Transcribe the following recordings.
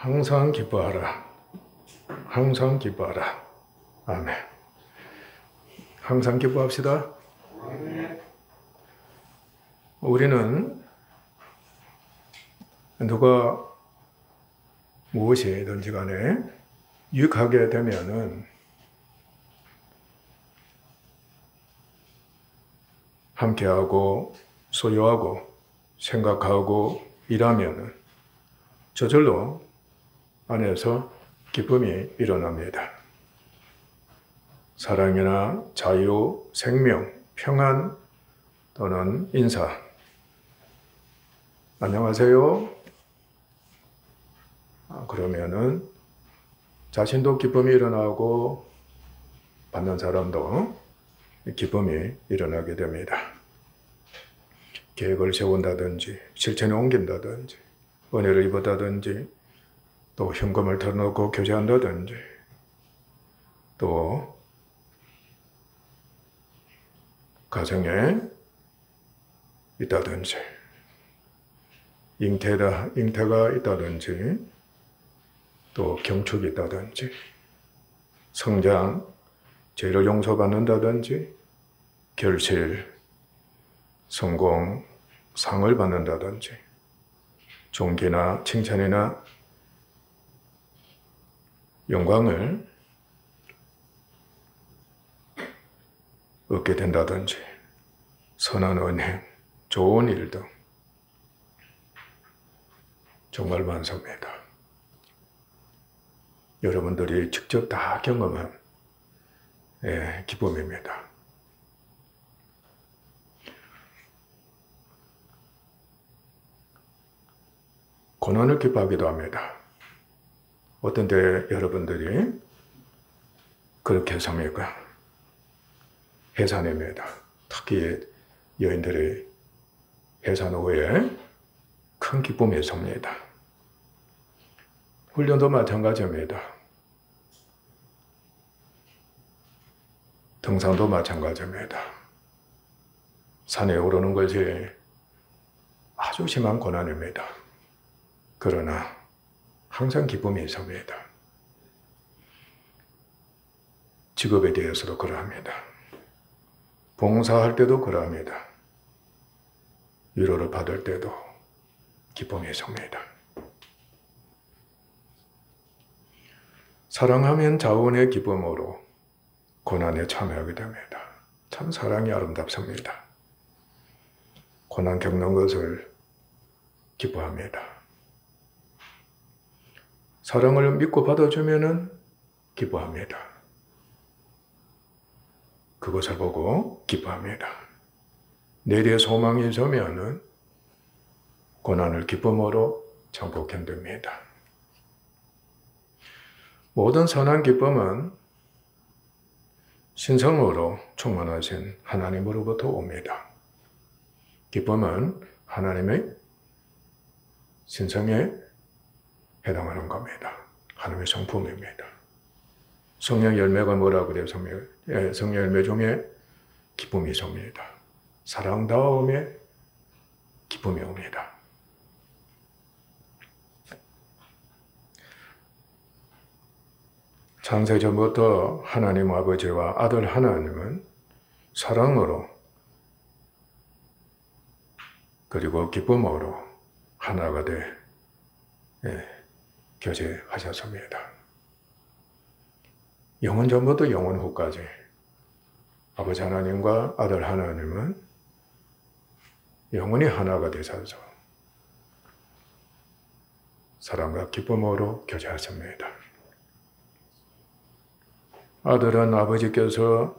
항상 기뻐하라. 항상 기뻐하라. 아멘. 항상 기뻐합시다. 우리는 누가 무엇이든지 간에 유익하게 되면은 함께하고 소유하고 생각하고 일하면은 저절로 안에서 기쁨이 일어납니다. 사랑이나 자유, 생명, 평안 또는 인사. 안녕하세요. 그러면은 자신도 기쁨이 일어나고 받는 사람도 기쁨이 일어나게 됩니다. 계획을 세운다든지 실천에 옮긴다든지 은혜를 입었다든지 또 현금을 털어놓고 교제한다든지 또 가정에 있다든지 잉태가 있다든지 또 경축이 있다든지 성장, 죄를 용서받는다든지 결실, 성공, 상을 받는다든지 존귀나 칭찬이나 영광을 얻게 된다든지 선한 은행, 좋은 일 등 정말 많습니다. 여러분들이 직접 다 경험한 기쁨입니다. 고난을 기뻐하기도 합니다. 어떤 때 여러분들이 그렇게 삽니까? 해산입니다. 특히 여인들이 해산 후에 큰 기쁨이 섭니다. 훈련도 마찬가지입니다. 등산도 마찬가지입니다. 산에 오르는 것이 아주 심한 고난입니다. 그러나 항상 기쁨이 있습니다. 직업에 대해서도 그러합니다. 봉사할 때도 그러합니다. 위로를 받을 때도 기쁨이 있습니다. 사랑하면 자원의 기쁨으로 고난에 참여하게 됩니다. 참 사랑이 아름답습니다. 고난 겪는 것을 기뻐합니다. 사랑을 믿고 받아주면은 기뻐합니다. 그것을 보고 기뻐합니다. 내리의 소망이 있으면은 고난을 기쁨으로 참고 견딥니다. 모든 선한 기쁨은 신성으로 충만하신 하나님으로부터 옵니다. 기쁨은 하나님의 신성에 해당하는 겁니다. 하나님의 성품입니다. 성령 열매가 뭐라 그래요? 성령 열매 중에 기쁨이 있습니다. 사랑 다음에 기쁨이 옵니다. 창세전부터 하나님 아버지와 아들 하나님은 사랑으로 그리고 기쁨으로 하나가 돼 교제하셨습니다. 영원 전부터 영원 후까지 아버지 하나님과 아들 하나님은 영원히 하나가 되셔서 사랑과 기쁨으로 교제하십니다. 아들은 아버지께서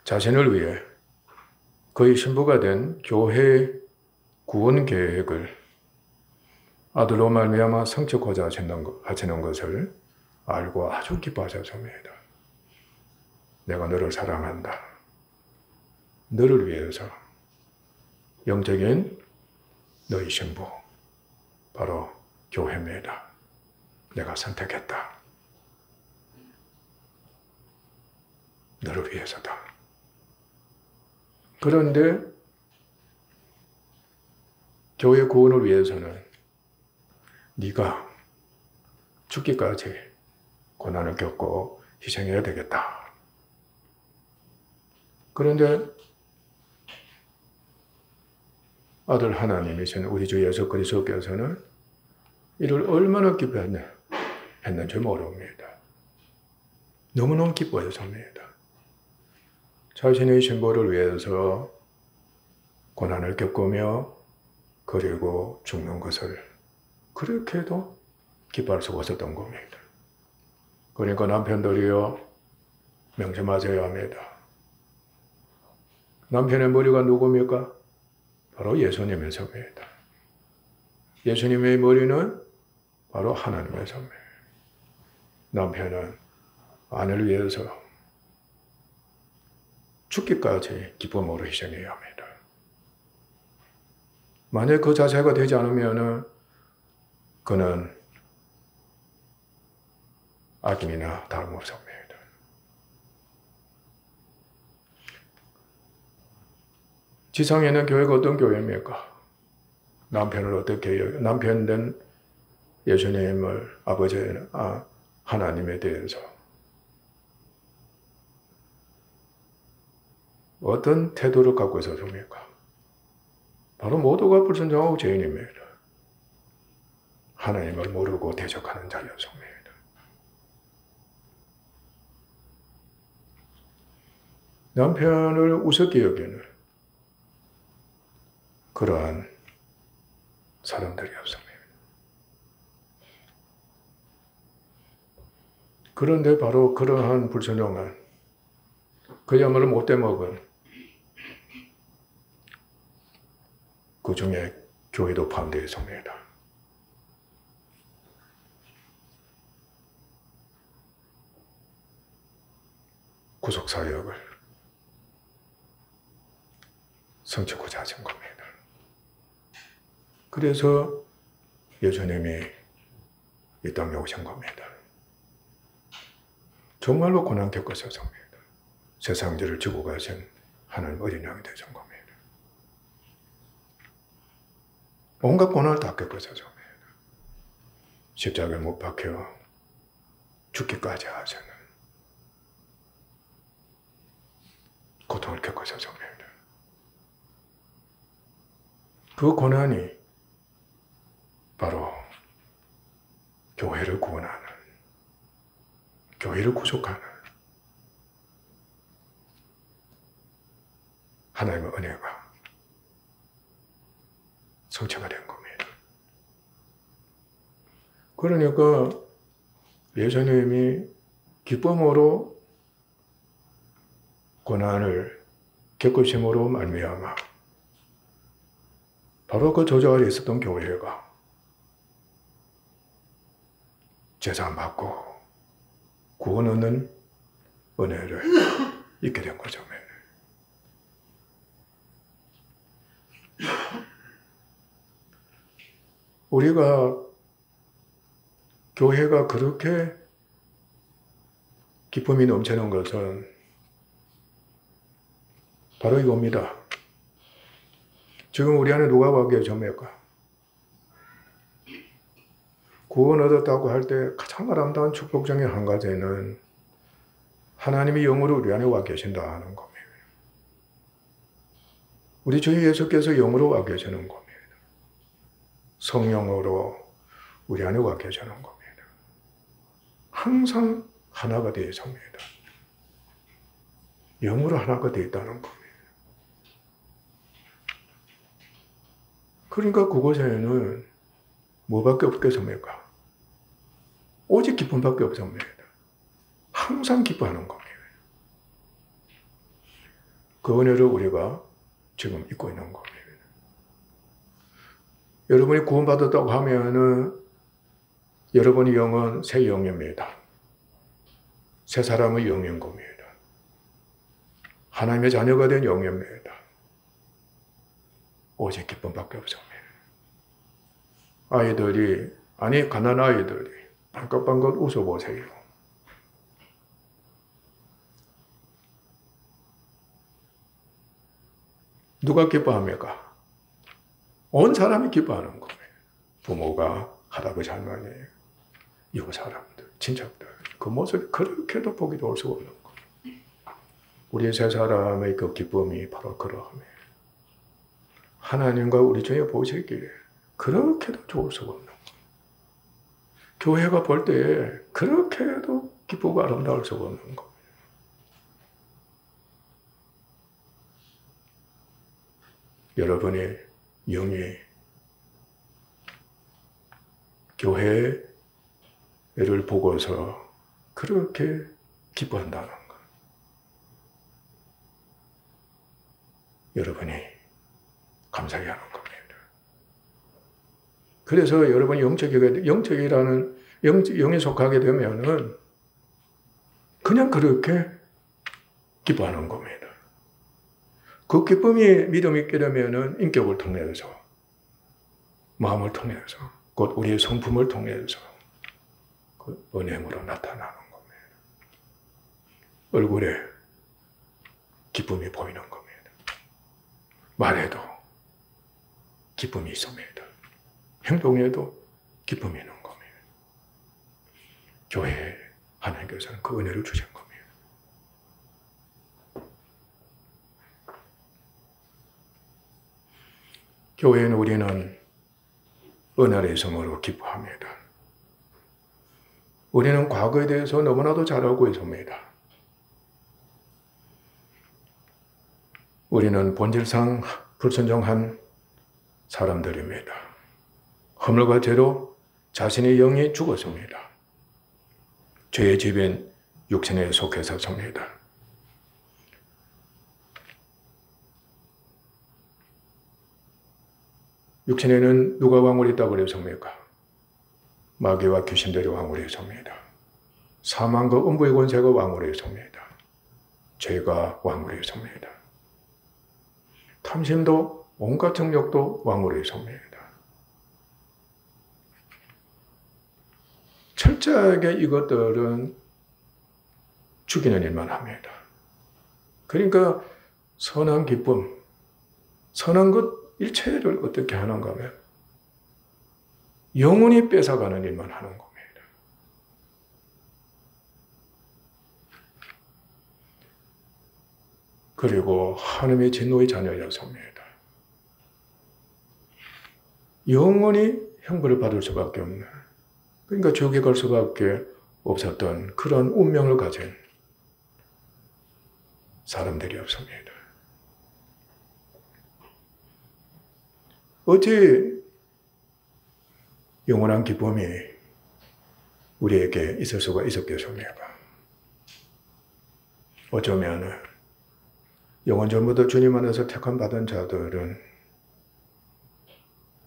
자신을 위해 그의 신부가 된 교회의 구원 계획을 아들로 말미암아 성취하고자 하시는 것을 알고 아주 기뻐하셨습니다. 내가 너를 사랑한다. 너를 위해서 영적인 너의 신부 바로 교회입니다. 내가 선택했다. 너를 위해서다. 그런데 교회 구원을 위해서는 네가 죽기까지 고난을 겪고 희생해야 되겠다. 그런데 아들 하나님이신 우리 주 예수 그리스도께서는 이를 얼마나 기뻐했는지 모릅니다. 너무너무 기뻐했습니다. 자신의 신부를 위해서 고난을 겪으며 그리고 죽는 것을 그렇게도 기뻐할 수가 없었던 겁니다. 그러니까 남편들이요, 명심하셔야 합니다. 남편의 머리가 누굽니까? 바로 예수님의 섬입니다. 예수님의 머리는 바로 하나님의 섬입니다. 남편은 아내를 위해서 죽기까지 기쁨으로 희생해야 합니다. 만약 그 자세가 되지 않으면 그는 악인이나 다름없습니다. 지상에는 교회가 어떤 교회입니까? 남편을 어떻게 해요? 남편 된 예수님을 하나님에 대해서 어떤 태도를 갖고 있었습니까? 바로 모두가 불순종하고 죄인입니다. 하나님을 모르고 대적하는 자였습니다. 남편을 우습게 여기는 그러한 사람들이었습니다. 그런데 바로 그러한 불순종한 그야말로 못돼 먹은 그 중에 교회도 포함되어 있습니다. 구속사역을 성취고자 하신 겁니다. 그래서 예수님이 이 땅에 오신 겁니다. 정말로 고난 겪으셨습니다. 세상죄를 지고 가신 하나님 어린 양이 되신 겁니다. 온갖 고난을 다 겪으셨습니다. 십자가에 못 박혀 죽기까지 하시는 고통을 겪으셨습니다. 그 고난이 바로 교회를 구원하는, 교회를 구속하는 하나님의 은혜가 성취가 된 겁니다. 그러니까 예수님이 기쁨으로 고난을 겪으심으로 말미암아 바로 그 저주 아래 있었던 교회가 제사 받고 구원 얻는 은혜를 잊게 된 거죠. 우리가 교회가 그렇게 기쁨이 넘치는 것은 바로 이겁니다. 지금 우리 안에 누가 와 계십니까? 구원 얻었다고 할 때 가장 아름다운 축복 중에 한 가지는 하나님이 영으로 우리 안에 와 계신다 하는 겁니다. 우리 주 예수께서 영으로 와 계시는 겁니다. 성령으로 우리 안에 와 계시는 겁니다. 항상 하나가 되어 있습니다. 영으로 하나가 되어 있다는 겁니다. 그러니까 그곳에는 뭐밖에 없겠습니까? 오직 기쁨밖에 없습니다. 항상 기뻐하는 겁니다. 그 은혜를 우리가 지금 잊고 있는 겁니다. 여러분이 구원받았다고 하면은 여러분의 영은 새 영입니다. 새 사람의 영인 겁니다. 하나님의 자녀가 된 영입니다. 오직 기쁨밖에 없습니다. 가난한 아이들이 빵긋빵긋 웃어보세요. 누가 기뻐합니까? 온 사람이 기뻐하는 겁니다. 부모가 할아버지, 할머니, 이웃 사람들, 친척들, 그 모습이 그렇게도 보기 좋을 수가 없는 거. 우리 세 사람의 그 기쁨이 바로 그러함이에요. 하나님과 우리 중에 보시기에 그렇게도 좋을 수가 없는 거. 교회가 볼 때 그렇게도 기쁘고 아름다울 수가 없는 거. 여러분의 영이 교회를 보고서 그렇게 기뻐한다는 것. 여러분이 감사해야 하는 겁니다. 그래서 여러분이 영에 속하게 되면은 그냥 그렇게 기뻐하는 겁니다. 그 기쁨이 믿음이 있게 되면은 인격을 통해서, 마음을 통해서, 곧 우리의 성품을 통해서 그 은행으로 나타나는 겁니다. 얼굴에 기쁨이 보이는 겁니다. 말에도 기쁨이 있습니다. 행동에도 기쁨이 있는 겁니다. 교회에 하나님께서는 그 은혜를 주신 겁니다. 교회는 우리는 은혜의 성으로 기뻐합니다. 우리는 과거에 대해서 너무나도 잘 알고 있습니다. 우리는 본질상 불순종한 사람들입니다. 허물과 죄로 자신의 영이 죽었습니다. 죄의 지배인 육신에 속해서 삽니다. 육신에는 누가 왕월이 있다고 그랬습니까? 마귀와 귀신들이 왕월이 있습니다. 사망과 음부의 권세가 왕월이 있습니다. 죄가 왕월이 있습니다. 탐심도 온갖 정욕도 왕월이 있습니다. 철저하게 이것들은 죽이는 일만 합니다. 그러니까 선한 기쁨, 선한 것 일체를 어떻게 하는가 하면 영원히 뺏어가는 일만 하는 겁니다. 그리고 하나님의 진노의 자녀였습니다. 영원히 형벌을 받을 수밖에 없는, 그러니까 지옥에 갈 수밖에 없었던 그런 운명을 가진 사람들이었습니다. 어찌 영원한 기쁨이 우리에게 있을 수가 있었겠습니까? 어쩌면 영원 전부터 주님 안에서 택함 받은 자들은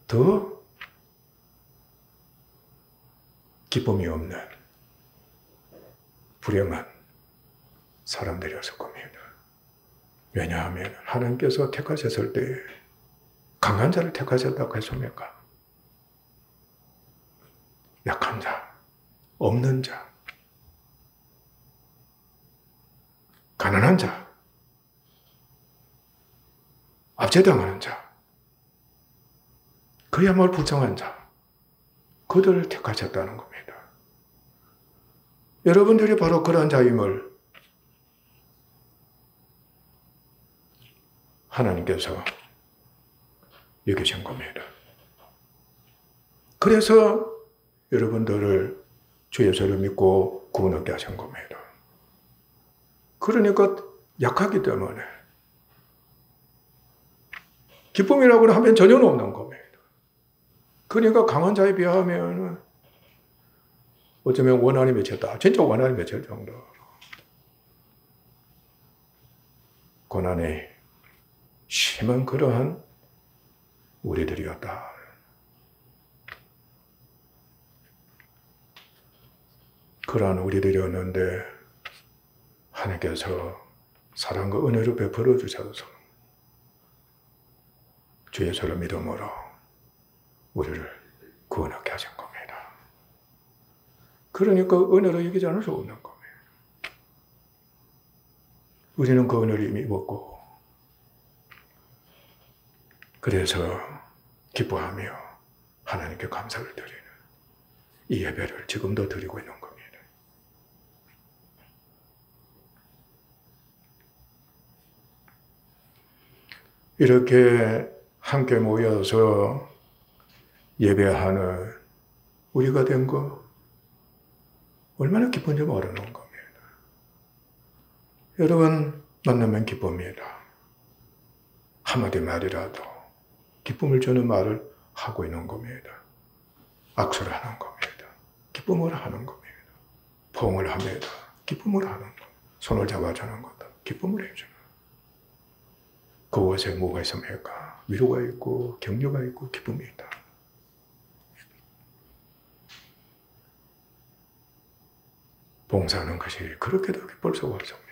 더 기쁨이 없는 불행한 사람들이었을 겁니다. 왜냐하면 하나님께서 택하셨을 때 강한 자를 택하셨다고 했습니까? 약한 자, 없는 자, 가난한 자, 압제당하는 자, 그야말로 불쌍한 자, 그들을 택하셨다는 겁니다. 여러분들이 바로 그러한 자임을 하나님께서 여기신 겁니다. 그래서 여러분들을 주 예수를 믿고 구원 얻게 하신 겁니다. 그러니까 약하기 때문에 기쁨이라고 하면 전혀 없는 겁니다. 그러니까 강한 자에 비하면 어쩌면 원한이 맺혔다. 진짜 원한이 맺힐 정도로 고난이 심한 그러한 우리들이었다. 그러한 우리들이었는데 하나님께서 사랑과 은혜를 베풀어 주셔서 주 예수를 믿음으로 우리를 구원하게 하신 겁니다. 그러니까 은혜를 이기지 않을 수 없는 겁니다. 우리는 그 은혜를 이미 입었고 그래서 기뻐하며 하나님께 감사를 드리는 이 예배를 지금도 드리고 있는 겁니다. 이렇게 함께 모여서 예배하는 우리가 된 거 얼마나 기쁜지 모르는 겁니다. 여러분 만나면 기쁩니다. 한마디 말이라도 기쁨을 주는 말을 하고 있는 겁니다. 악수를 하는 겁니다. 기쁨을 하는 겁니다. 포옹을 합니다. 기쁨을 하는 겁니다. 손을 잡아주는 것도 기쁨을 해주는 그곳에 뭐가 있습니까? 위로가 있고 격려가 있고 기쁨이 있다. 봉사하는 것이 그렇게도 기쁠 수가 없습니다.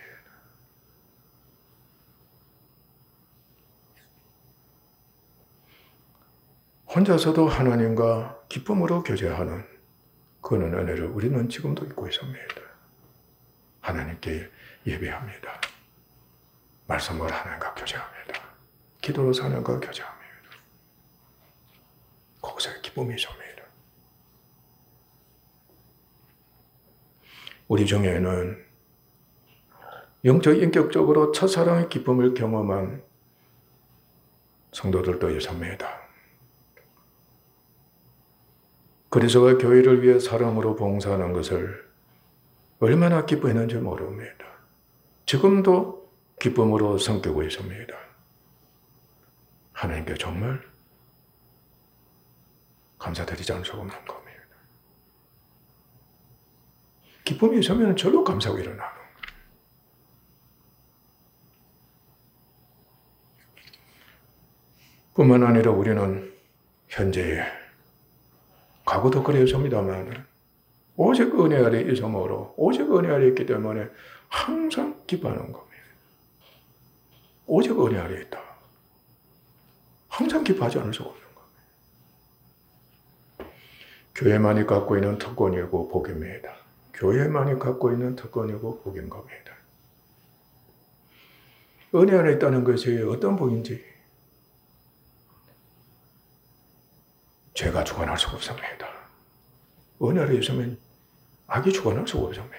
혼자서도 하나님과 기쁨으로 교제하는 그런 은혜를 우리는 지금도 잊고 있습니다. 하나님께 예배합니다. 말씀으로 하나님과 교제합니다. 기도로 하나님과 교제합니다. 거기서 기쁨이 있습니다. 우리 중에는 영적 인격적으로 첫사랑의 기쁨을 경험한 성도들도 있습니다. 그리스도가 교회를 위해 사랑으로 봉사하는 것을 얼마나 기뻐했는지 모릅니다. 지금도 기쁨으로 섬기고 있습니다. 하나님께 정말 감사드리지 않을 수가 없는 겁니다. 기쁨이 있으면 절로 감사하고 일어나는 거예요. 뿐만 아니라 우리는 현재에 과거도 그랬습니다만 오직 은혜 아래 있음으로 오직 은혜 아래 있기 때문에 항상 기뻐하는 겁니다. 오직 은혜 아래 있다. 항상 기뻐하지 않을 수가 없는 겁니다. 교회만이 갖고 있는 특권이고 복입니다. 교회만이 갖고 있는 특권이고 복인 겁니다. 은혜 안에 있다는 것이 어떤 복인지 죄가 주관할 수가 없습니다. 은혜 안에 있으면 악이 주관할 수가 없습니다.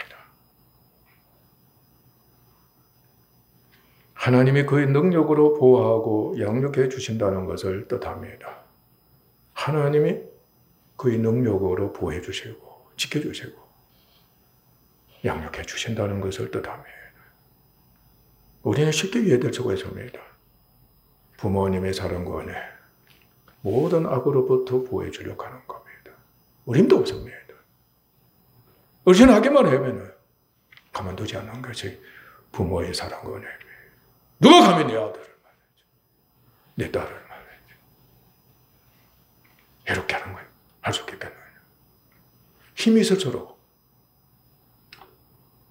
하나님이 그의 능력으로 보호하고 양육해 주신다는 것을 뜻합니다. 하나님이 그의 능력으로 보호해 주시고 지켜주시고 양육해 주신다는 것을 뜻합니다. 우리는 쉽게 이해될 수가 있습니다. 부모님의 사랑과 은혜, 모든 악으로부터 보호해 주려고 하는 겁니다. 어림도 없습니다. 의심하기만 하면 가만두지 않는 것이 부모의 사랑과 은혜입니다. 누가 감히 내 아들을 말하지, 내 딸을 말하지, 해롭게 하는 거예요. 할 수 있겠나요? 힘이 있을수록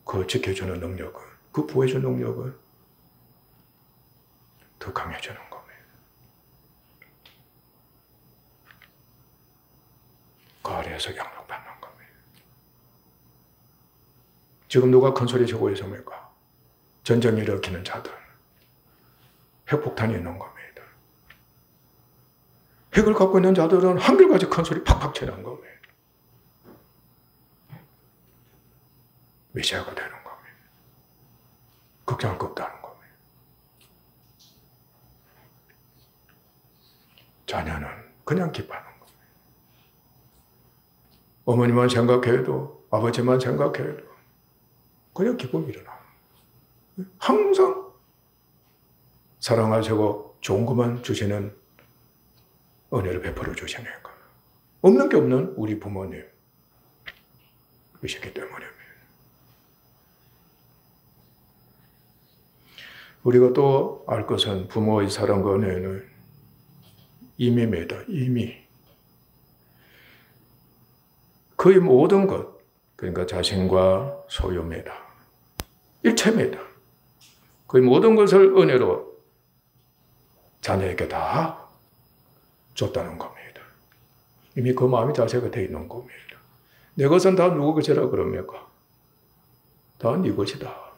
그 지켜주는 능력은, 그 보호해주는 능력은 더 강해지는 겁니다. 그 아래에서 양육받는 겁니다. 지금 누가 큰 소리 치고 있습니까? 전쟁을 일으키는 자들, 핵폭탄이 있는 겁니다. 핵을 갖고 있는 자들은 한결같이 큰 소리 팍팍 치는 겁니다. 메시아가 되는 겁니다. 걱정할 거 없다는 겁니다. 자녀는 그냥 기뻐하는 겁니다. 어머니만 생각해도 아버지만 생각해도 그냥 기쁨이 일어나. 항상 사랑하시고 좋은 것만 주시는 은혜를 베풀어 주시니까. 없는 게 없는 우리 부모님 이시기 때문입니다. 우리가 또 알 것은 부모의 사랑과 은혜는 임의입니다. 임의. 그의 모든 것, 그러니까 자신과 소유입니다. 일체입니다. 그의 모든 것을 은혜로 자녀에게 다 줬다는 겁니다. 이미 그 마음이 자세가 되어 있는 겁니다. 내 것은 다 누구 것이라 그럽니까? 다 네 것이다.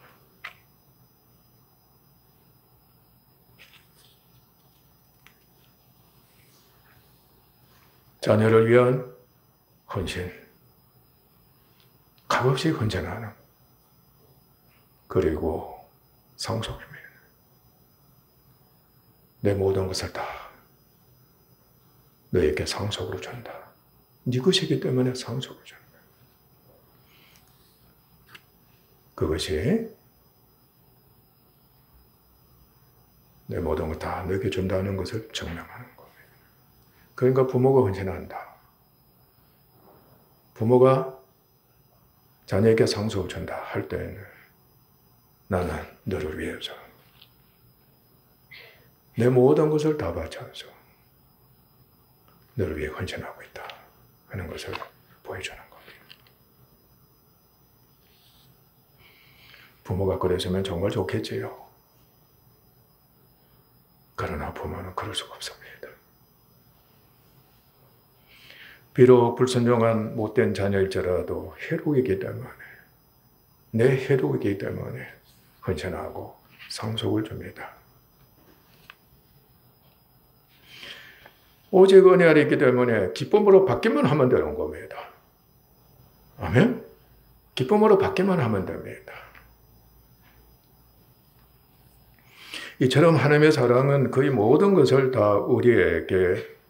자녀를 위한 헌신, 값없이 헌신하는, 그리고 상속입니다. 내 모든 것을 다 너에게 상속으로 준다. 네 것이기 때문에 상속을 준다. 그것이 내 모든 걸 다 너에게 준다는 것을 증명하는 겁니다. 그러니까 부모가 헌신한다. 부모가 자녀에게 상속을 준다 할 때에는 나는 너를 위해서 내 모든 것을 다 바쳐서 너를 위해 헌신하고 있다 하는 것을 보여주는 겁니다. 부모가 그랬으면 정말 좋겠지요. 그러나 부모는 그럴 수가 없습니다. 비록 불순종한 못된 자녀일지라도 해로이기 때문에, 내 해로이기 때문에 헌신하고 상속을 줍니다. 오직 은혜 아래 있기 때문에 기쁨으로 받기만 하면 되는 겁니다. 아멘? 기쁨으로 받기만 하면 됩니다. 이처럼 하나님의 사랑은 거의 모든 것을 다 우리에게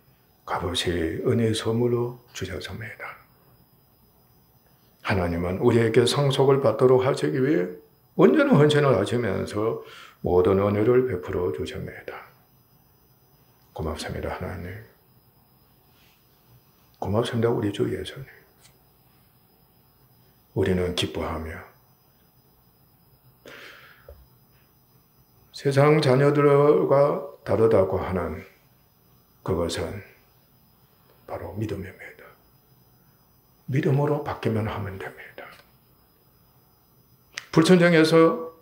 값없이 은혜의 선물로 주셨습니다. 하나님은 우리에게 상속을 받도록 하시기 위해 언제나 헌신을 하시면서 모든 은혜를 베풀어 주십니다. 고맙습니다, 하나님. 고맙습니다, 우리 주 예수님. 우리는 기뻐하며 세상 자녀들과 다르다고 하는 그것은 바로 믿음입니다. 믿음으로 받기만 하면 됩니다. 불순종해서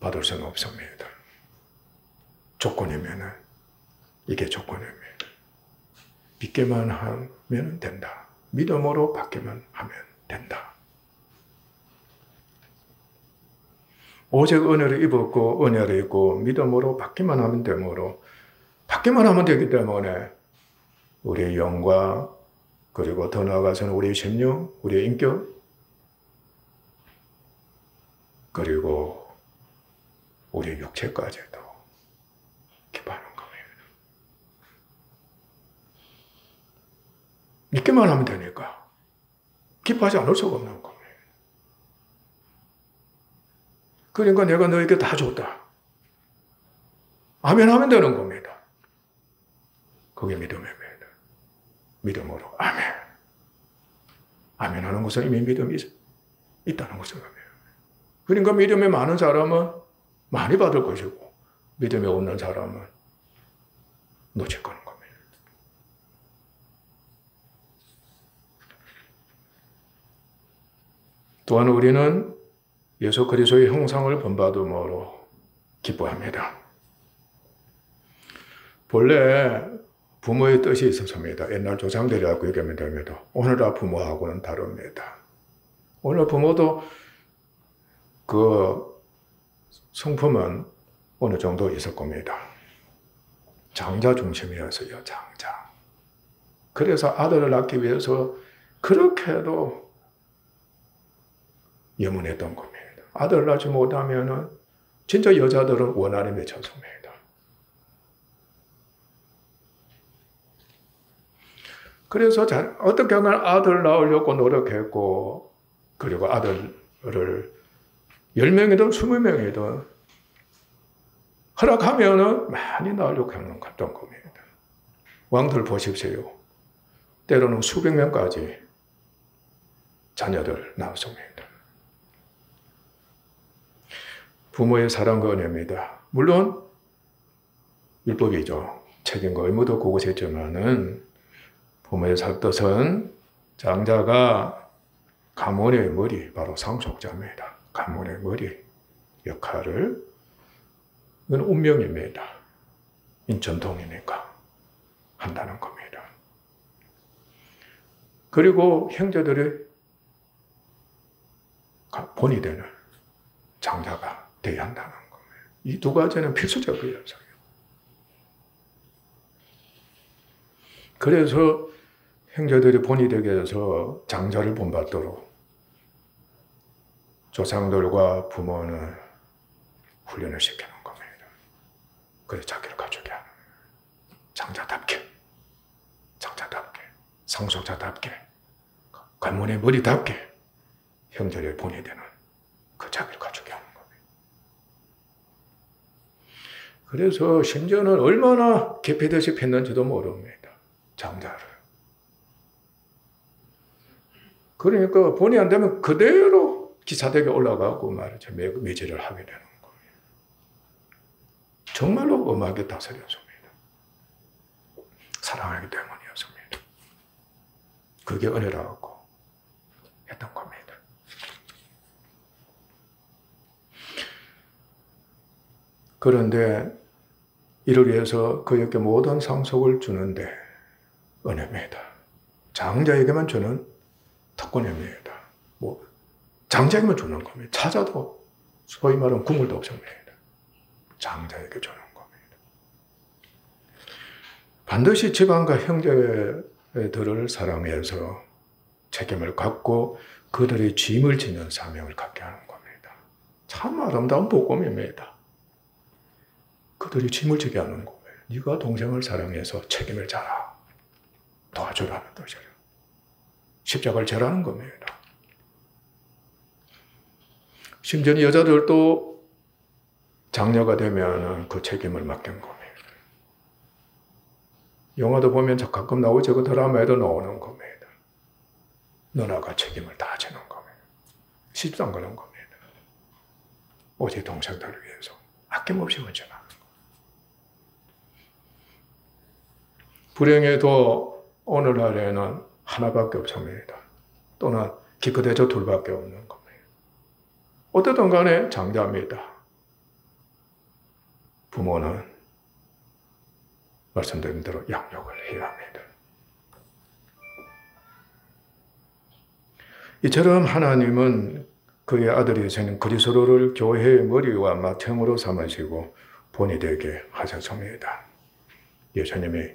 받을 수는 없습니다. 조건이면은 이게 조건입니다. 믿기만 하면 된다. 믿음으로 받기만 하면 된다. 오직 은혜를 입었고 은혜를 입고 믿음으로 받기만 하면 되므로 받기만 하면 되기 때문에 우리의 영과 그리고 더 나아가서는 우리의 심령, 우리의 인격 그리고 우리의 육체까지도 기뻐하는 겁니다. 믿기만 하면 되니까 기뻐하지 않을 수가 없는 겁니다. 그러니까 내가 너에게 다 줬다. 아멘 하면 되는 겁니다. 그게 믿음입니다. 믿음으로 아멘. 아멘 하는 것은 이미 믿음이 있다는 것입니다. 그러니까 믿음이 많은 사람은 많이 받을 것이고 믿음이 없는 사람은 놓칠 거는 겁니다. 또한 우리는 예수 그리스도의 형상을 본받음으로 기뻐합니다. 본래 부모의 뜻이 있었습니다. 옛날 조상들이라고 얘기하면 됩니다. 오늘날 부모하고는 다릅니다. 오늘 부모도 그 성품은 어느 정도 있을 겁니다. 장자 중심이었어요. 장자. 그래서 아들을 낳기 위해서 그렇게도 염원했던 겁니다. 아들을 낳지 못하면은 진짜 여자들은 원한에 맺혔습니다. 그래서 어떻게 하면 아들 낳으려고 노력했고, 그리고 아들을 10명이든 20명이든 허락하면은 많이 낳으려고 하는 갔던 겁니다. 왕들 보십시오. 때로는 수백 명까지 자녀들 낳았습니다. 부모의 사랑과 은혜입니다. 물론 율법이죠. 책임과 의무도 그곳에 있지만은 부모의 뜻은 장자가 가문의 머리, 바로 상속자입니다. 가문의 머리 역할을, 이건 운명입니다. 인전통이니까 한다는 겁니다. 그리고 형제들의 본이 되는 장자가 되어야 한다는 겁니다. 이 두 가지는 필수적이어서요. 그래서 형제들이 본이 되게 해서 장자를 본받도록 조상들과 부모는 훈련을 시키는 겁니다. 그래서 자기를 갖추게 하는 장자답게, 상속자답게, 관문의 머리답게 형제를 본이 되는 그 자기를 갖추게 하는 겁니다. 그래서 심지어는 얼마나 개피듯이 폈는지도 모릅니다. 장자를. 그러니까 본이 안 되면 그대로 기사대에 올라가고 말이죠. 매질을 하게 되는 거예요. 정말로 엄하게 다스렸습니다. 사랑하기 때문이었습니다. 그게 은혜라고 했던 겁니다. 그런데 이를 위해서 그에게 모든 상속을 주는데 은혜입니다. 장자에게만 주는 특권입니다. 장자에게만 주는 겁니다. 찾아도 소위 말하면 국물도 없습니다. 장자에게 주는 겁니다. 반드시 집안과 형제들을 사랑해서 책임을 갖고 그들의 짐을 지는 사명을 갖게 하는 겁니다. 참 아름다운 복음입니다. 그들이 짐을 지게 하는 거예요. 네가 동생을 사랑해서 책임을 져라. 도와주라는 뜻이에요. 십자가를 지라는 겁니다. 심지어 여자들도 장녀가 되면 그 책임을 맡긴 겁니다. 영화도 보면 가끔 나오죠. 그 드라마에도 나오는 겁니다. 누나가 책임을 다 지는 겁니다. 시집도 안 가는 겁니다. 오직 동생들을 위해서 아낌없이 헌신하는 겁니다. 불행해도 오늘날에는 하나밖에 없습니다. 또는 기껏해서 둘밖에 없는 겁니다. 어쨌든 간에 장자입니다. 부모는 말씀드린 대로 양육을 해야 합니다. 이처럼 하나님은 그의 아들이 되신 그리스도를 교회의 머리와 맏형으로 삼으시고 본이 되게 하셨습니다. 예수님이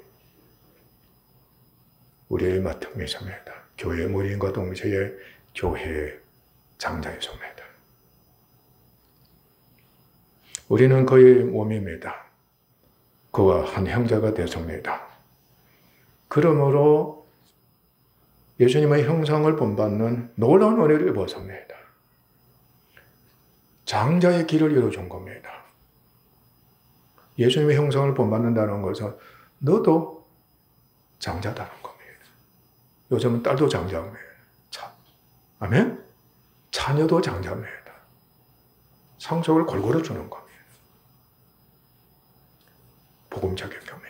우리의 맏형이십니다. 교회의 머리인과 동시에 교회의 장자이십니다. 우리는 그의 몸입니다. 그와 한 형제가 되었습니다. 그러므로 예수님의 형상을 본받는 놀라운 은혜를 입었습니다. 장자의 길을 열어준 겁니다. 예수님의 형상을 본받는다는 것은 너도 장자다는 겁니다. 요즘은 딸도 장자입니다. 아멘? 자녀도 장자입니다. 상속을 골고루 주는 겁니다. 복음적인 겁니다.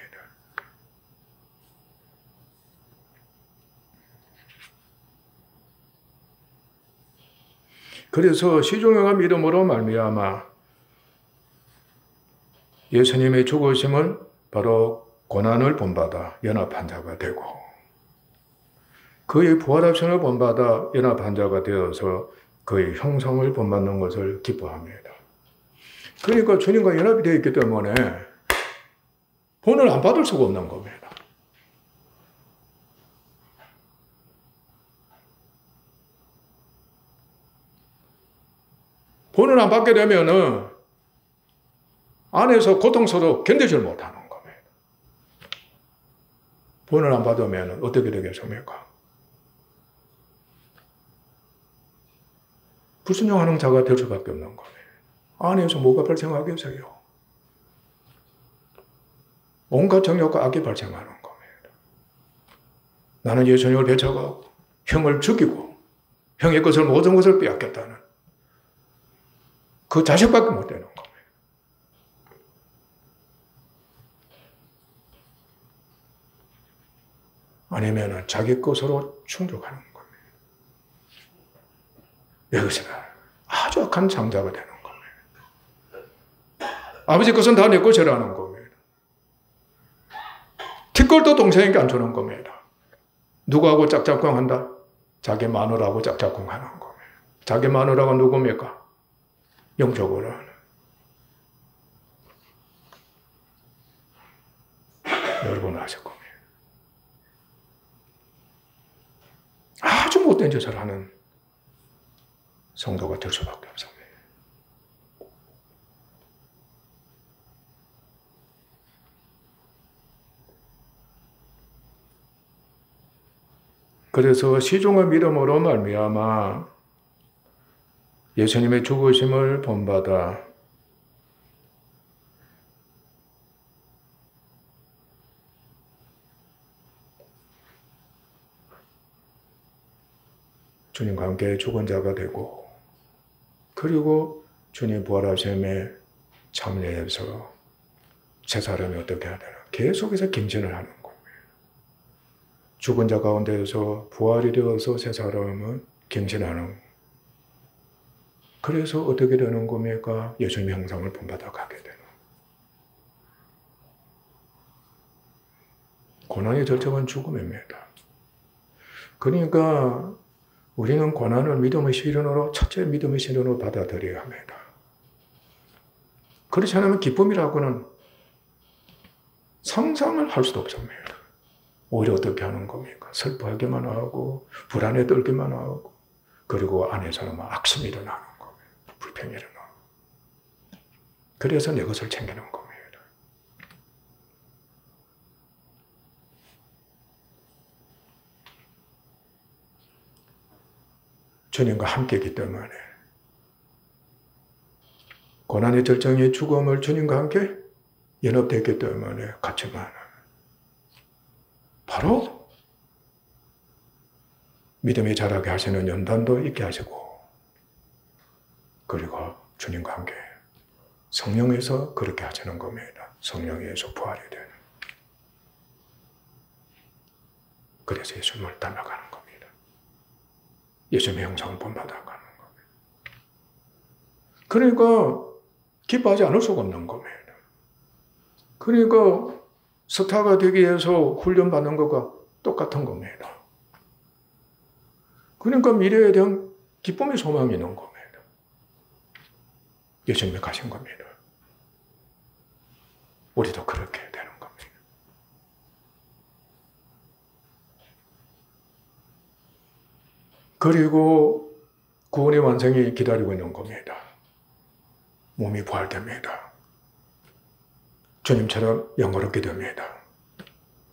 그래서 시종영의 믿음으로 말미암아 예수님의 죽으심은 바로 고난을 본받아 연합한 자가 되고 그의 부활하심을 본받아 연합한 자가 되어서 그의 형상을 본받는 것을 기뻐합니다. 그러니까 주님과 연합이 되어 있기 때문에 본을 안 받을 수가 없는 겁니다. 본을 안 받게 되면은 안에서 고통스러워 견디질 못하는 겁니다. 본을 안 받으면 어떻게 되겠습니까? 불순종하는 자가 될 수밖에 없는 겁니다. 안에서 뭐가 발생하겠어요? 온갖 정욕과 악이 발생하는 겁니다. 나는 예수님을 배척하고 형을 죽이고 형의 것을 모든 것을 빼앗겠다는 그 자식밖에 못 되는 겁니다. 아니면 자기 것으로 충족하는 겁니다. 여기서는 아주 악한 장자가 되는 겁니다. 아버지 것은 다 내 것이라는 겁니다. 티끌도 동생에게 안 주는 겁니다. 누구하고 짝짝꿍한다? 자기 마누라하고 짝짝꿍하는 겁니다. 자기 마누라가 누굽니까? 영적으로는 여러분 아실 겁니다. 못된 짓을 하는 성도가 될 수밖에 없습니다. 그래서 시종의 믿음으로 말미암아 예수님의 죽으심을 본받아 주님과 함께 죽은 자가 되고, 그리고 주님 부활하심에 참여해서 새 사람이 어떻게 해야 되나 계속해서 갱신을 하는 거예요. 죽은 자 가운데서 부활이 되어서 새 사람은 갱신하는. 그래서 어떻게 되는 겁니까? 예수님의 형상을 본받아 가게 되는. 고난의 절정은 죽음입니다. 그러니까 우리는 고난을 믿음의 시련으로, 첫째 믿음의 시련으로 받아들여야 합니다. 그렇지 않으면 기쁨이라고는 상상을 할 수도 없습니다. 오히려 어떻게 하는 겁니까? 슬퍼하기만 하고 불안에 떨기만 하고, 그리고 안에서는 막 악심이 일어나는 겁니다. 불평이 일어나고. 그래서 내 것을 챙기는 겁니다. 주님과 함께이기 때문에, 고난의 절정의 죽음을 주님과 함께 연합됐기 때문에 같이만 바로 믿음이 자라게 하시는 연단도 있게 하시고, 그리고 주님과 함께 성령에서 그렇게 하시는 겁니다. 성령에서 부활이 되는. 그래서 예수님을 닮아가는 겁니다. 예수님의 형상을 본받아가는 겁니다. 그러니까 기뻐하지 않을 수가 없는 겁니다. 그러니까 스타가 되기 위해서 훈련받는 것과 똑같은 겁니다. 그러니까 미래에 대한 기쁨의 소망이 있는 겁니다. 예수님이 가신 겁니다. 우리도 그렇게 되는 겁니다. 그리고 구원의 완성이 기다리고 있는 겁니다. 몸이 부활됩니다. 주님처럼 영화롭게 됩니다.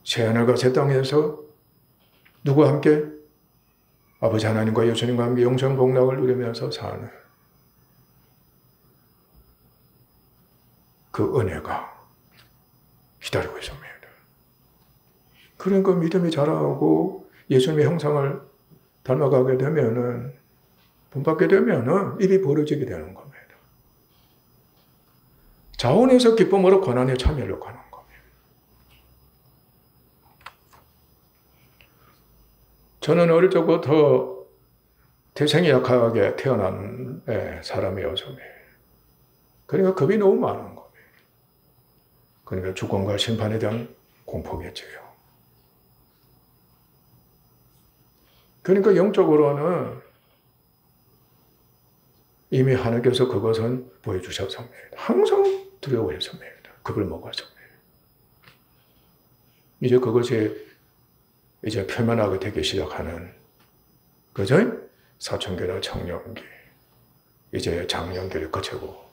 새하늘과 새 땅에서 누구와 함께? 아버지 하나님과 예수님과 함께 영생 복락을 누리면서 사는 그 은혜가 기다리고 있습니다. 그러니까 믿음이 자라고 예수님의 형상을 닮아가게 되면은, 본받게 되면은 일이 벌어지게 되는 겁니다. 자원에서 기쁨으로 고난에 참여하려고 하는 겁니다. 저는 어릴 적부터 태생이 약하게 태어난 사람이어서, 그러니까 겁이 너무 많은 겁니다. 그러니까 죽음과 심판에 대한 공포겠지요. 그러니까 영적으로는 이미 하나님께서 그것은 보여주셨습니다. 항상 두려워했습니다. 겁을 먹었습니다. 이제 그것이 이제 표면하게 되기 시작하는, 그죠? 사춘기나 청년기, 이제 장년기를 거치고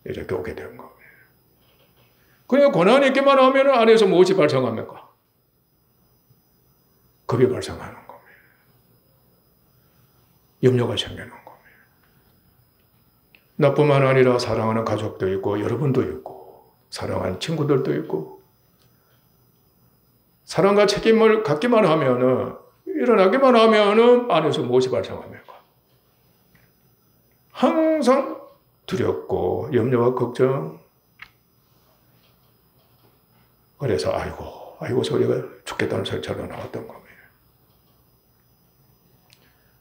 이렇게 오게 된 겁니다. 그러니까 고난이 있기만 하면 안에서 무엇이 발생합니까? 겁이 발생하는 겁니다. 염려가 생기는 겁니다. 나뿐만 아니라 사랑하는 가족도 있고, 여러분도 있고, 사랑하는 친구들도 있고, 사랑과 책임을 갖기만 하면은, 일어나기만 하면은 안에서 무엇이 발생합니까? 항상 두렵고 염려와 걱정. 그래서 아이고 소리가 죽겠다는 소리처럼 나왔던 겁니다.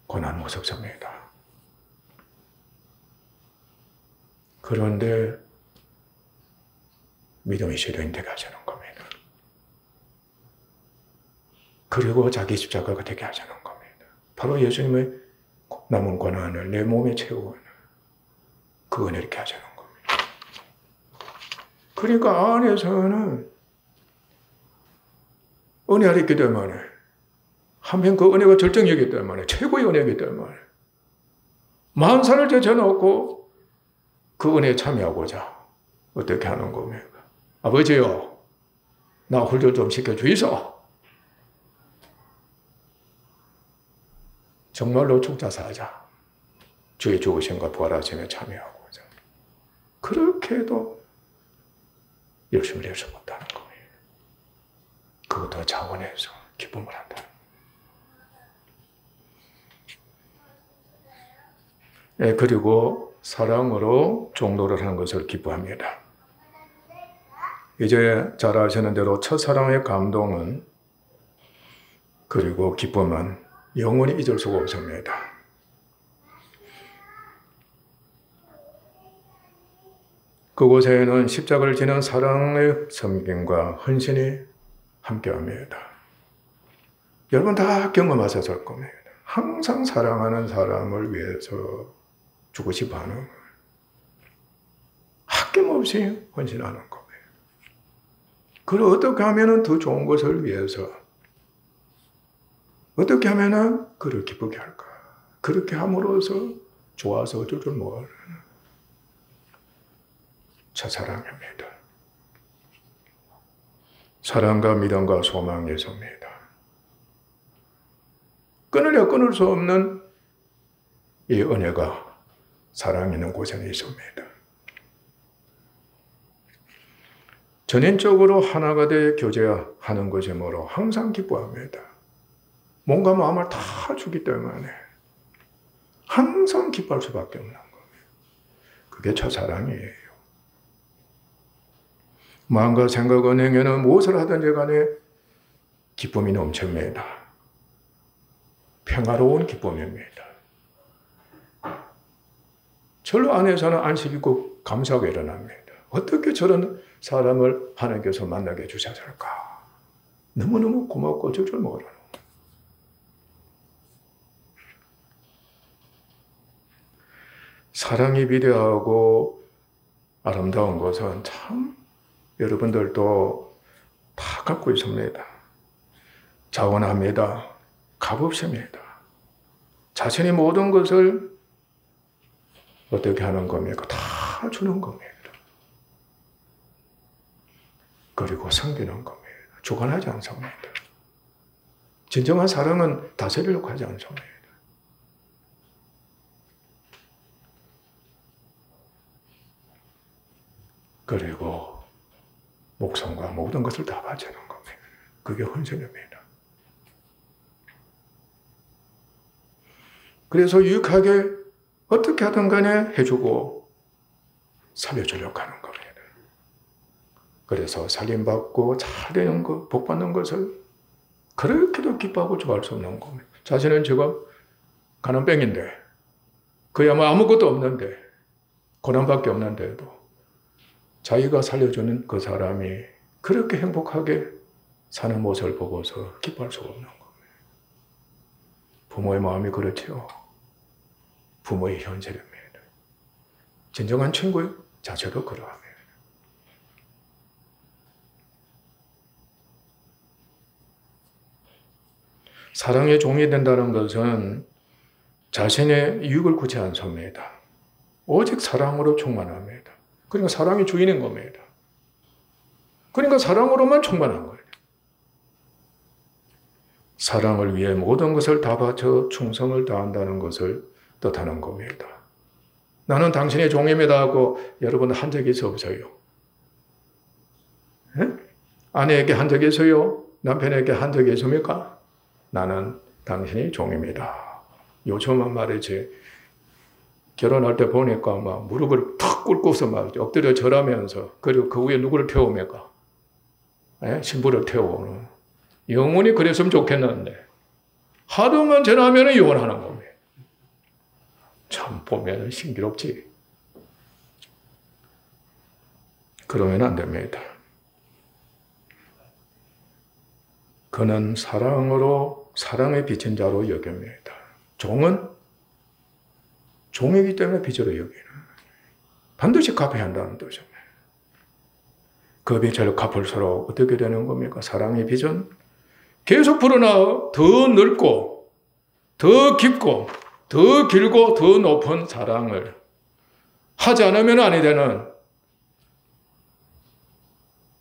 고난 무섭습니다. 그런데 믿음의 시련이 되게 하시는 겁니다. 그리고 자기 십자가가 되게 하시는 겁니다. 바로 예수님의 남은 고난을 내 몸에 채우는 그 은혜를 이렇게 하시는 겁니다. 그러니까 안에서는 은혜가 있기 때문에 한편 그 은혜가 절정이기 때문에, 최고의 은혜이기 때문에 40살을 제쳐놓고 그 은혜에 참여하고자 어떻게 하는 겁니까? 아버지요, 나 훌절 좀 시켜주이소. 정말로 축자사자, 주의 죽으심과 부활하심에 참여하고자. 그렇게 해도 열심히 내서 못하는 거예요. 그것도 자원해서 기쁨을 한다. 예, 그리고 사랑으로 종로를 하는 것을 기뻐합니다. 이제 잘 아시는 대로 첫사랑의 감동은, 그리고 기쁨은 영원히 잊을 수가 없습니다. 그곳에는 십자가를 지는 사랑의 섬김과 헌신이 함께합니다. 여러분 다 경험하셨을 겁니다. 항상 사랑하는 사람을 위해서 주고 싶어 하는, 아낌없이 헌신하는 겁니다. 그걸 어떻게 하면 더 좋은 것을 위해서, 어떻게 하면 그를 기쁘게 할까? 그렇게 함으로써 좋아서 어쩔 줄 모르는 첫사랑입니다. 사랑과 믿음과 소망이 있습니다. 끊으려 끊을 수 없는 이 은혜가 사랑 있는 곳에 있습니다. 전인적으로 하나가 돼 교제하는 것이므로 항상 기뻐합니다. 몸과 마음을 다 주기 때문에 항상 기뻐할 수밖에 없는 거예요. 그게 첫사랑이에요. 마음과 생각, 언행에는 무엇을 하든지 간에 기쁨이 넘칩니다. 평화로운 기쁨입니다. 절로 안에서는 안식 있고 감사하게 일어납니다. 어떻게 저런 사람을 하나님께서 만나게 해주셨을까? 너무너무 고맙고 어쩔 줄 모르는. 사랑이 비대하고 아름다운 것은 참 여러분들도 다 갖고 있습니다. 자원합니다. 값없습니다. 자신의 모든 것을 어떻게 하는 겁니까? 다 주는 겁니다. 그리고 섬기는 겁니다. 주관하지 않습니다. 진정한 사랑은 다스리려고 하지 않습니다. 그리고 목숨과 모든 것을 다 바치는 겁니다. 그게 헌신입니다. 그래서 유익하게 어떻게 하든 간에 해주고 살려주려고 하는 겁니다. 그래서 살림받고 잘되는 것, 복받는 것을 그렇게도 기뻐하고 좋아할 수 없는 겁니다. 자신은 지금 가난뱅인데, 그야말로 아무것도 없는데, 고난밖에 없는데도 자기가 살려주는 그 사람이 그렇게 행복하게 사는 모습을 보고서 기뻐할 수가 없는 겁니다. 부모의 마음이 그렇지요. 부모의 현실입니다. 진정한 친구의 자체도 그러합니다. 사랑의 종이 된다는 것은 자신의 이익을 구치 않습니다. 오직 사랑으로 충만합니다. 그러니까 사랑이 주인인 겁니다. 그러니까 사랑으로만 충만한 거예요. 사랑을 위해 모든 것을 다 바쳐 충성을 다한다는 것을 뜻하는 겁니다. 나는 당신의 종입니다 하고 여러분 한 적이 없어요? 네? 아내에게 한 적이 있어요? 남편에게 한 적이 있습니까? 나는 당신의 종입니다. 요즘은 말이지, 결혼할 때 보니까 막 무릎을 탁 꿇고서 막 엎드려 절하면서, 그리고 그 위에 누구를 태웁니까? 신부를 태우는. 영원히 그랬으면 좋겠는데 하루만 전하면 영원하는 겁니다. 참 보면 신기롭지. 그러면 안 됩니다. 그는 사랑으로, 사랑의 빚진 자로 여깁니다. 종은 종이기 때문에 빚으로 여기는, 반드시 갚아야 한다는 뜻입니다. 그 빚을 갚을수록 어떻게 되는 겁니까? 사랑의 빚은 계속 불어나와 더 넓고 더 깊고 더 길고 더 높은 사랑을 하지 않으면 아니 되는,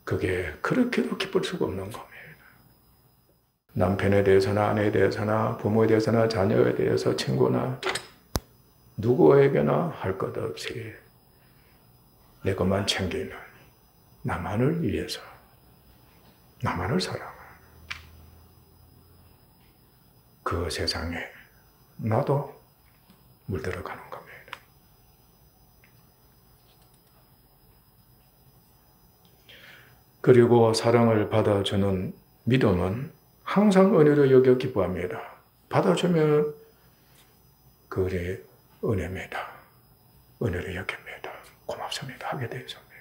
그게 그렇게도 기쁠 수가 없는 겁니다. 남편에 대해서나 아내에 대해서나 부모에 대해서나 자녀에 대해서 친구나 누구에게나 할 것 없이 내 것만 챙기는 나만을 위해서, 나만을 사랑하는 그 세상에 나도 물들어가는 겁니다. 그리고 사랑을 받아주는 믿음은 항상 은혜로 여겨 기뻐합니다. 받아주면 그게 은혜입니다. 은혜로 여깁니다. 고맙습니다. 하게 되었습니다.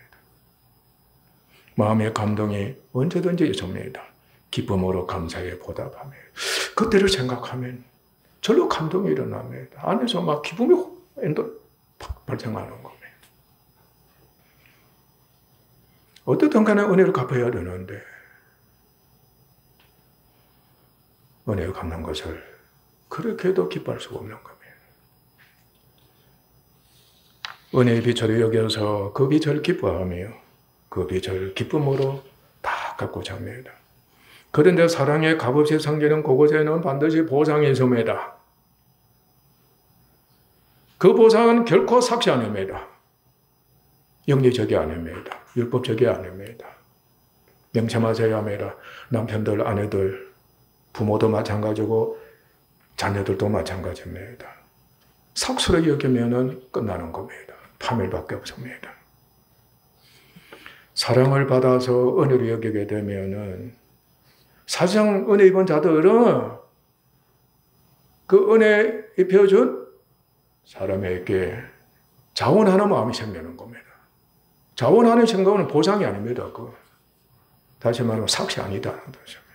마음의 감동이 언제든지 있습니다. 기쁨으로 감사에 보답하며 그때를 생각하면 절로 감동이 일어납니다. 안에서 막 기쁨이 팍 발생하는 겁니다. 어떻든 간에 은혜를 갚아야 되는데 은혜를 갚는 것을 그렇게도 기뻐할 수가 없는 겁니다. 은혜의 빛을 여겨서 그 빛을 기뻐하며 그 빛을 기쁨으로 다 갖고자 합니다. 그런데 사랑의 값없이 섬기는 그곳에는 반드시 보상이 있습니다. 그 보상은 결코 삭시 아닙니다. 영리적이 아닙니다. 율법적이 아닙니다. 명심하셔야 합니다. 남편들, 아내들, 부모도 마찬가지고 자녀들도 마찬가지입니다. 삭수로 여기면 끝나는 겁니다. 파멸밖에 없습니다. 사랑을 받아서 은혜를 여기게 되면은 사실상 은혜 입은 자들은 그 은혜 입혀준 사람에게 자원하는 마음이 생기는 겁니다. 자원하는 생각은 보상이 아닙니다. 다시 말하면 삭시 아니다는 뜻입니다.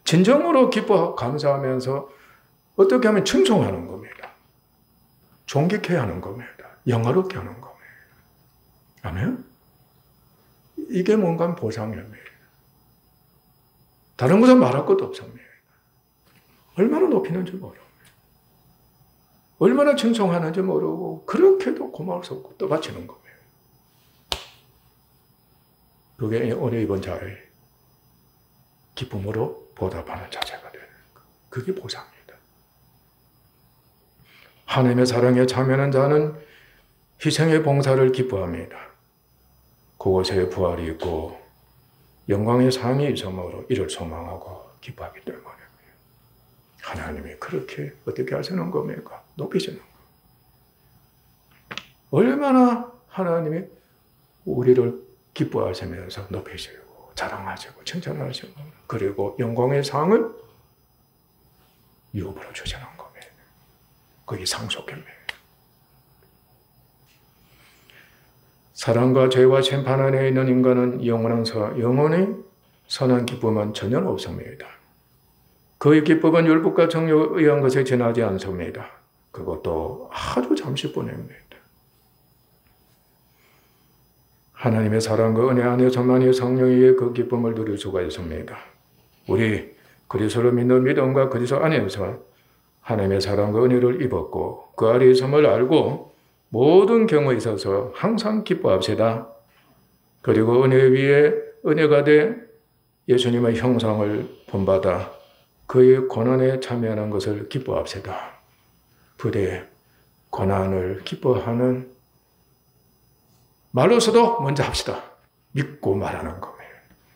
진정으로 기뻐 감사하면서 어떻게 하면 충성하는 겁니다. 존귀케 하는 겁니다. 영화롭게 하는 겁니다. 아멘? 이게 뭔가 보상입니다. 다른 것은 말할 것도 없습니다. 얼마나 높이는지 모르고, 얼마나 충성하는지 모르고, 그렇게도 고마울 수 없고 떠받치는 겁니다. 그게 은혜 입은 자의 기쁨으로 보답하는 자세가 되는 것. 그게 보상입니다. 하나님의 사랑에 참여하는 자는 희생의 봉사를 기뻐합니다. 그곳에 부활이 있고 영광의 상이 있으므로 이를 소망하고 기뻐하기 때문입니다. 하나님이 그렇게 어떻게 하시는 겁니까? 높이시는 겁니다. 얼마나 하나님이 우리를 기뻐하시면서 높이시고 자랑하시고 칭찬하시고 그리고 영광의 상을 유업으로 주시는 겁니다. 그게 상속입니다. 사랑과 죄와 심판 안에 있는 인간은 영원히 선한 기쁨은 전혀 없습니다. 그의 기쁨은 율법과 정욕에 의한 것에 지나지 않습니다. 그것도 아주 잠시뿐입니다. 하나님의 사랑과 은혜 안에서만이 성령의 그 기쁨을 누릴 수가 있습니다. 우리 그리스도를 믿는 믿음과 그리스도 안에서 하나님의 사랑과 은혜를 입었고 그 아래 있음을 알고 모든 경우에 있어서 항상 기뻐합시다. 그리고 은혜 위에 은혜가 돼 예수님의 형상을 본받아 그의 고난에 참여하는 것을 기뻐합시다. 부대 고난을 기뻐하는 말로서도 먼저 합시다. 믿고 말하는 겁니다.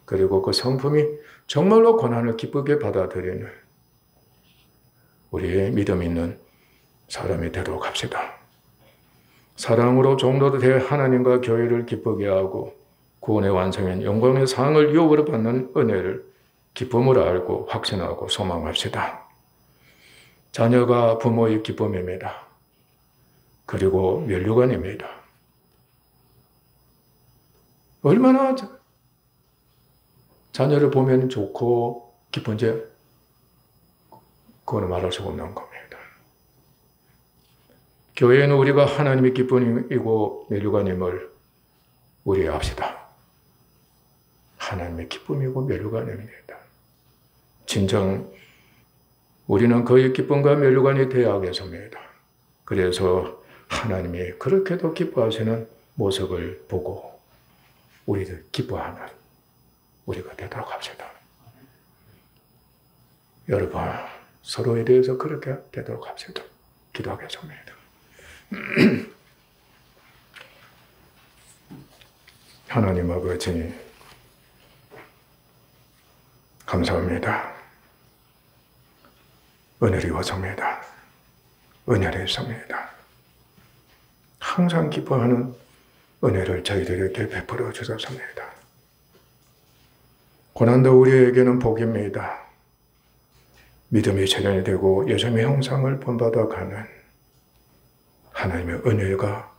그리고 그 성품이 정말로 고난을 기쁘게 받아들이는 우리의 믿음 있는 사람이 되도록 합시다. 사랑으로 종로도 되 하나님과 교회를 기쁘게 하고 구원의 완성인 영광의 상을 유업으로 받는 은혜를 기쁨으로 알고 확신하고 소망합시다. 자녀가 부모의 기쁨입니다. 그리고 면류관입니다. 얼마나 자녀를 보면 좋고 기쁜지 그거는 말할 수가 없는 겁니다. 교회는 우리가 하나님의 기쁨이고 면류관임을 우리 압시다. 하나님의 기쁨이고 면류관입니다. 진정 우리는 거의 기쁨과 멸류관이 되어야 하겠습니다. 그래서 하나님이 그렇게도 기뻐하시는 모습을 보고 우리들 기뻐하는 우리가 되도록 합시다. 여러분, 서로에 대해서 그렇게 되도록 합시다. 기도하겠습니다. 하나님 아버지, 감사합니다. 은혜를 입었습니다. 은혜를 있습니다. 항상 기뻐하는 은혜를 저희들에게 베풀어 주셨습니다. 고난도 우리에게는 복입니다. 믿음이 체련이 되고 예수님의 형상을 본받아가는 하나님의 은혜가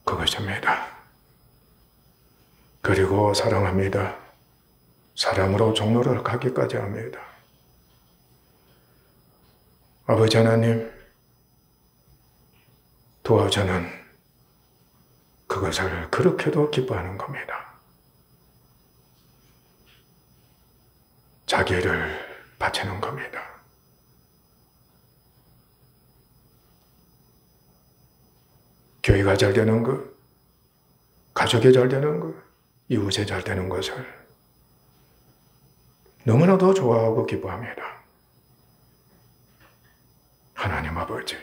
그것입니다. 그리고 사랑합니다. 사랑으로 종로를 가기까지 합니다. 아버지 하나님, 도와주는 그것을 그렇게도 기뻐하는 겁니다. 자기를 바치는 겁니다. 교회가 잘 되는 것, 가족이 잘 되는 것, 이웃이 잘 되는 것을 너무나도 좋아하고 기뻐합니다. 하나님 아버지,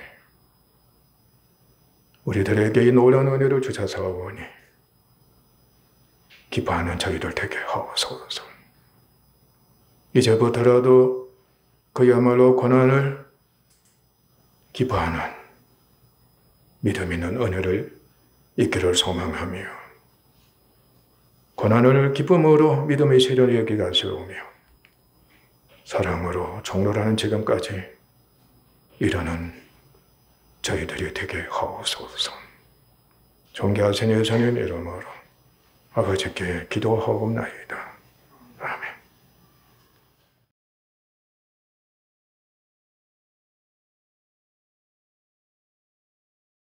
우리들에게 이 놀라운 은혜를 주셔서오니 기뻐하는 저희들 되게 하옵소서. 이제부터라도 그야말로 고난을 기뻐하는 믿음 있는 은혜를 있기를 소망하며 고난을 기쁨으로 믿음의 시련을 여기게 하시오며 사랑으로 종로라는 지금까지 이르는 저희들이 되게 하옵소서. 존귀하신 예수님 이름으로 아버지께 기도하옵나이다.